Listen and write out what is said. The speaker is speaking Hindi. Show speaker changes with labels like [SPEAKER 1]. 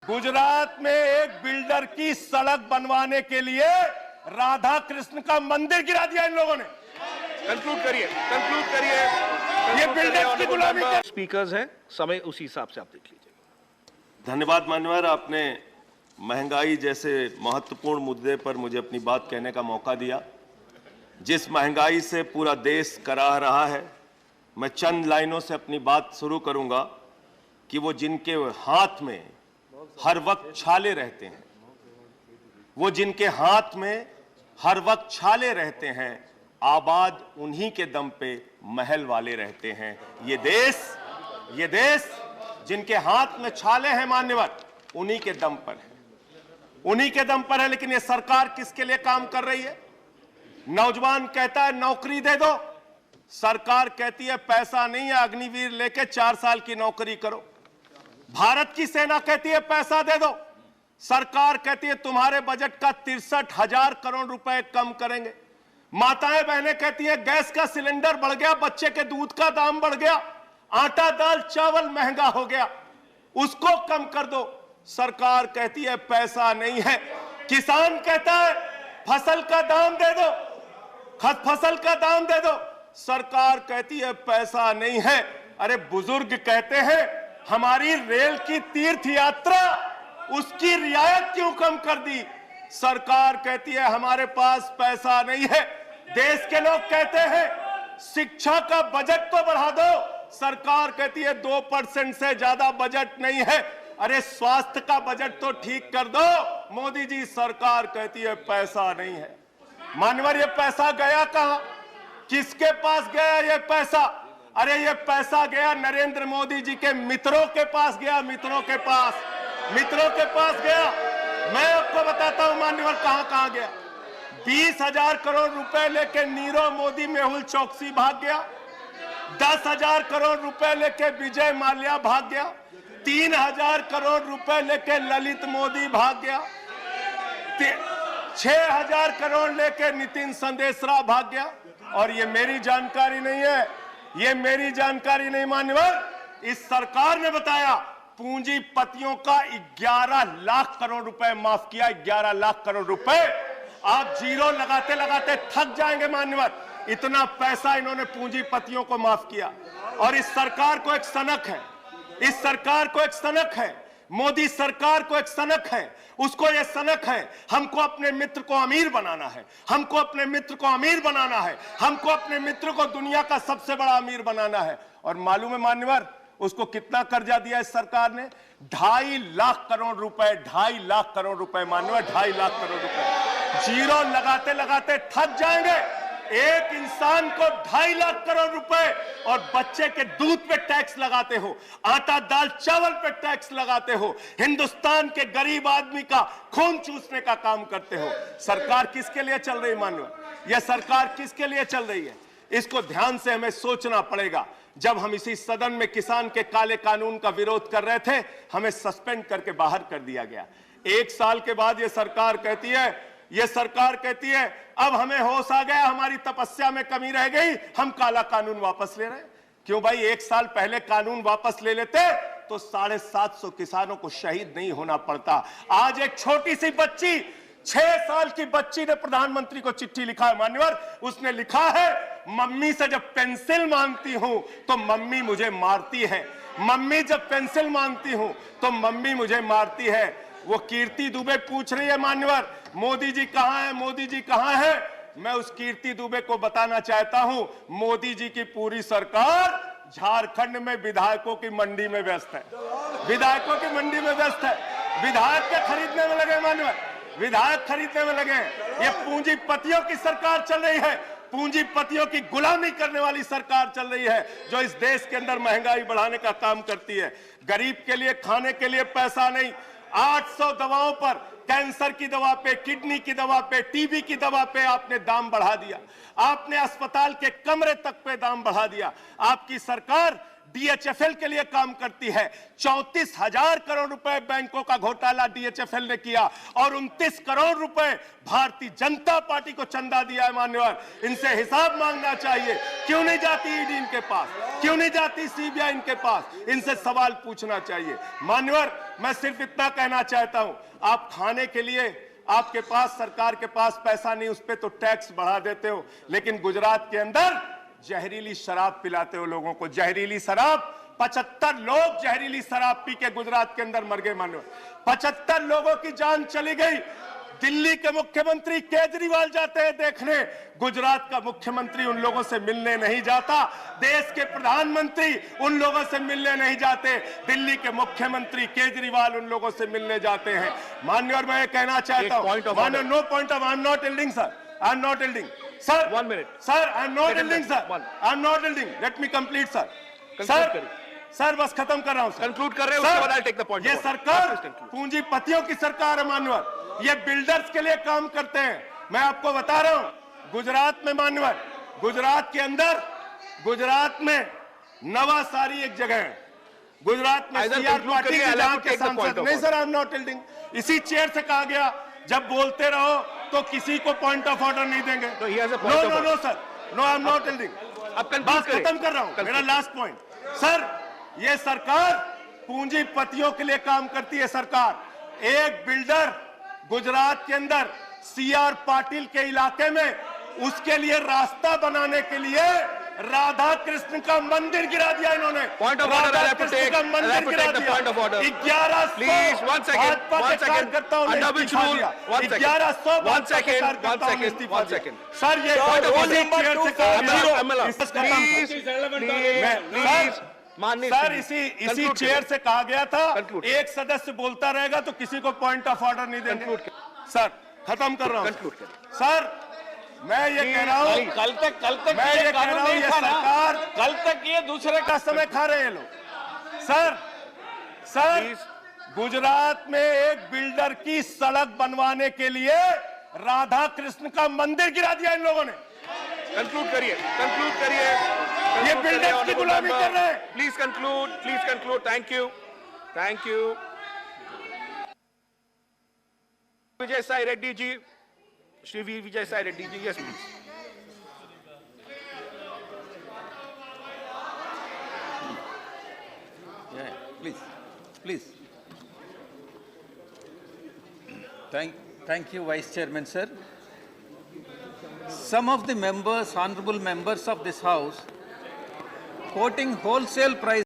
[SPEAKER 1] गुजरात में एक बिल्डर की सड़क बनवाने के लिए राधा कृष्ण का मंदिर गिरा दिया इन लोगों ने।
[SPEAKER 2] कंक्लूड करिए
[SPEAKER 1] ये बिल्डर्स की गुलामी कर...
[SPEAKER 2] स्पीकर्स हैं, समय उसी हिसाब से आप देख लीजिए।
[SPEAKER 1] धन्यवाद मान्यवर, आपने महंगाई जैसे महत्वपूर्ण मुद्दे पर मुझे अपनी बात कहने का मौका दिया। जिस महंगाई से पूरा देश कराह रहा है, मैं चंद लाइनों से अपनी बात शुरू करूंगा कि वो जिनके हाथ में हर वक्त छाले रहते हैं, वो जिनके हाथ में हर वक्त छाले रहते हैं, आबाद उन्हीं के दम पे महल वाले रहते हैं। ये देश जिनके हाथ में छाले हैं मान्यवर, उन्हीं के दम पर है, उन्हीं के दम पर है। लेकिन ये सरकार किसके लिए काम कर रही है? नौजवान कहता है नौकरी दे दो, सरकार कहती है पैसा नहीं है, अग्निवीर लेके 4 साल की नौकरी करो। भारत की सेना कहती है पैसा दे दो, सरकार कहती है तुम्हारे बजट का 63,000 करोड़ रुपए कम करेंगे। माताएं बहनें कहती हैं गैस का सिलेंडर बढ़ गया, बच्चे के दूध का दाम बढ़ गया, आटा दाल चावल महंगा हो गया, उसको कम कर दो, सरकार कहती है पैसा नहीं है। किसान कहता है फसल का दाम दे दो, फसल का दाम दे दो, सरकार कहती है पैसा नहीं है। अरे बुजुर्ग कहते हैं हमारी रेल की तीर्थ यात्रा, उसकी रियायत क्यों कम कर दी, सरकार कहती है हमारे पास पैसा नहीं है। देश के लोग कहते हैं शिक्षा का बजट तो बढ़ा दो, सरकार कहती है 2% से ज्यादा बजट नहीं है। अरे स्वास्थ्य का बजट तो ठीक कर दो, मोदी जी, सरकार कहती है पैसा नहीं है। मानवर, ये पैसा गया कहां, किसके पास गया ये पैसा? अरे ये पैसा गया नरेंद्र मोदी जी के मित्रों के पास गया, मित्रों के पास गया। मैं आपको बताता हूं मान्यवर कहां गया। 20,000 करोड़ रुपए लेके नीरव मोदी मेहुल चौकसी भाग गया, 10,000 करोड़ रुपए लेके विजय माल्या भाग गया, 3,000 करोड़ रुपए लेके ललित मोदी भाग गया, 6,000 करोड़ लेके नितिन संदेशरा भाग गया। और ये मेरी जानकारी नहीं है, ये मेरी जानकारी नहीं मान्यवर, इस सरकार ने बताया पूंजीपतियों का 11 लाख करोड़ रुपए माफ किया। 11 लाख करोड़ रुपए आप जीरो लगाते लगाते थक जाएंगे मान्यवर, इतना पैसा इन्होंने पूंजीपतियों को माफ किया। और इस सरकार को एक सनक है, इस सरकार को एक सनक है, मोदी सरकार को एक सनक है, उसको ये सनक है हमको अपने मित्र को अमीर बनाना है, हमको अपने मित्र को अमीर बनाना है, हमको अपने मित्र को दुनिया का सबसे बड़ा अमीर बनाना है। और मालूम है मान्यवर उसको कितना कर्जा दिया इस सरकार ने? 2.5 लाख करोड़ रुपए, 2.5 लाख करोड़ रुपए मान्यवर, 2.5 लाख करोड़ रुपए। जीरो लगाते लगाते थक जाएंगे। एक इंसान को 2.5 लाख करोड़ रुपए और बच्चे के दूध पे टैक्स लगाते हो, आटा दाल चावल पे टैक्स लगाते हो, हिंदुस्तान के गरीब आदमी का खून चूसने का काम करते हो। सरकार किसके लिए चल रही मान्यवर? यह सरकार किसके लिए चल रही है? इसको ध्यान से हमें सोचना पड़ेगा। जब हम इसी सदन में किसान के काले कानून का विरोध कर रहे थे, हमें सस्पेंड करके बाहर कर दिया गया। 1 साल के बाद ये सरकार कहती है अब हमें होश आ गया, हमारी तपस्या में कमी रह गई, हम काला कानून वापस ले रहे हैं। क्यों भाई, 1 साल पहले कानून वापस ले लेते तो 750 किसानों को शहीद नहीं होना पड़ता। आज एक छोटी सी बच्ची, 6 साल की बच्ची ने प्रधानमंत्री को चिट्ठी लिखा है मान्यवर। उसने लिखा है मम्मी से जब पेंसिल मांगती हूं तो मम्मी मुझे मारती है, मम्मी जब पेंसिल मांगती हूं तो मम्मी मुझे मारती है। वो कीर्ति दुबे पूछ रही है मान्यवर मोदी जी कहां है, मोदी जी कहां है? मैं उस कीर्ति दुबे को बताना चाहता हूं मोदी जी की पूरी सरकार झारखंड में विधायकों की मंडी में व्यस्त है, विधायकों की मंडी में व्यस्त है, विधायक के खरीदने में लगे मान्यवर, विधायक खरीदने में लगे। ये पूंजीपतियों की सरकार चल रही है, पूंजीपतियों की गुलामी करने वाली सरकार चल रही है, जो इस देश के अंदर महंगाई बढ़ाने का काम करती है। गरीब के लिए खाने के लिए पैसा नहीं, 800 दवाओं पर, कैंसर की दवा पे, किडनी की दवा पे, टीबी की दवा पे आपने दाम बढ़ा दिया, आपने अस्पताल के कमरे तक पे दाम बढ़ा दिया। आपकी सरकार डीएचएफएल के लिए काम करती है। 34,000 करोड़ रुपए बैंकों का घोटाला डीएचएफएल ने किया और 29 करोड़ रुपए भारतीय जनता पार्टी को चंदा दिया है। मान्यवर, इनसे हिसाब मांगना चाहिए। क्यों नहीं जाती ईडी इनके पास, क्यों नहीं जाती सीबीआई इनके पास, इनसे सवाल पूछना चाहिए। मान्यवर, मैं सिर्फ इतना कहना चाहता हूं, आप खाने के लिए आपके पास, सरकार के पास पैसा नहीं, उस पे तो टैक्स बढ़ा देते हो, लेकिन गुजरात के अंदर जहरीली शराब पिलाते हो लोगों को। जहरीली शराब, 75 लोग जहरीली शराब पी के गुजरात के अंदर मर गए। मानो 75 लोगों की जान चली गई। दिल्ली के मुख्यमंत्री केजरीवाल जाते हैं देखने, गुजरात का मुख्यमंत्री उन लोगों से मिलने नहीं जाता। देश के प्रधानमंत्री उन लोगों से मिलने नहीं जाते, दिल्ली के मुख्यमंत्री केजरीवाल उन लोगों से मिलने जाते हैं। माननीय, मैं ये कहना चाहता हूं, माननीय, no point of, I am not yielding sir, I am not yielding sir,
[SPEAKER 2] 1 minute
[SPEAKER 1] sir, I am not yielding sir, I am not yielding, let me complete sir. Sir बस खत्म कर रहा हूं,
[SPEAKER 2] कंक्लूड कर रहे हो, उसके बाद आई टेक द पॉइंट।
[SPEAKER 1] ये सरकार पूंजीपतियों की सरकार है। मान्यवर, ये बिल्डर्स के लिए काम करते हैं। मैं आपको बता रहा हूं, गुजरात में मान्यवर, गुजरात के अंदर, गुजरात में नवासारी एक जगह है, गुजरात में सीआर पार्टी के जहां के सांसद, नहीं sir, I am not yielding, इसी चेयर से कहा गया जब बोलते रहो तो किसी को पॉइंट ऑफ ऑर्डर नहीं देंगे। No no no sir, no, I am not yielding. बात खत्म कर रहा हूं, मेरा लास्ट पॉइंट। सर, ये सरकार पूंजीपतियों के लिए काम करती है। सरकार, एक बिल्डर गुजरात के अंदर सीआर पाटिल के इलाके में, उसके लिए रास्ता बनाने के लिए राधा कृष्ण का मंदिर गिरा दिया इन्होंने।
[SPEAKER 2] Point of order,
[SPEAKER 1] Radha Krishna का मंदिर गिरा दिया।
[SPEAKER 2] Point of order,
[SPEAKER 1] 1100
[SPEAKER 2] please, 1 second, 1 second, under which rule, 1 second, 1 second, 1 second,
[SPEAKER 1] sir, ये
[SPEAKER 2] पॉइंट ऑफ
[SPEAKER 1] प्लीज,
[SPEAKER 2] माननीय
[SPEAKER 1] सर, इसी चेयर से कहा गया था, एक सदस्य बोलता रहेगा तो किसी को पॉइंट ऑफ ऑर्डर नहीं देंगे। सर, खत्म कर रहा हूं। सर, मैं ये कह रहा हूं,
[SPEAKER 3] कल तक
[SPEAKER 1] मैं ये कह रहा हूं, ये सरकार,
[SPEAKER 3] कल तक ये दूसरे
[SPEAKER 1] का समय खा रहे हैं लोग। सर, गुजरात में एक बिल्डर की सड़क बनवाने के लिए राधा कृष्ण का मंदिर गिरा दिया इन लोगों ने।
[SPEAKER 2] कंक्लूड करिए, कंक्लूड करिए।
[SPEAKER 1] ये बिल्डर्स की गुलामी कर रहे हैं।
[SPEAKER 2] Please conclude, thank you, thank you. Vijay Sai Reddy ji, Shri Vijay Sai Reddy ji, yes please.
[SPEAKER 4] Please. Thank you, Vice Chairman, sir. Some of the members, honorable members of this House, quoting wholesale price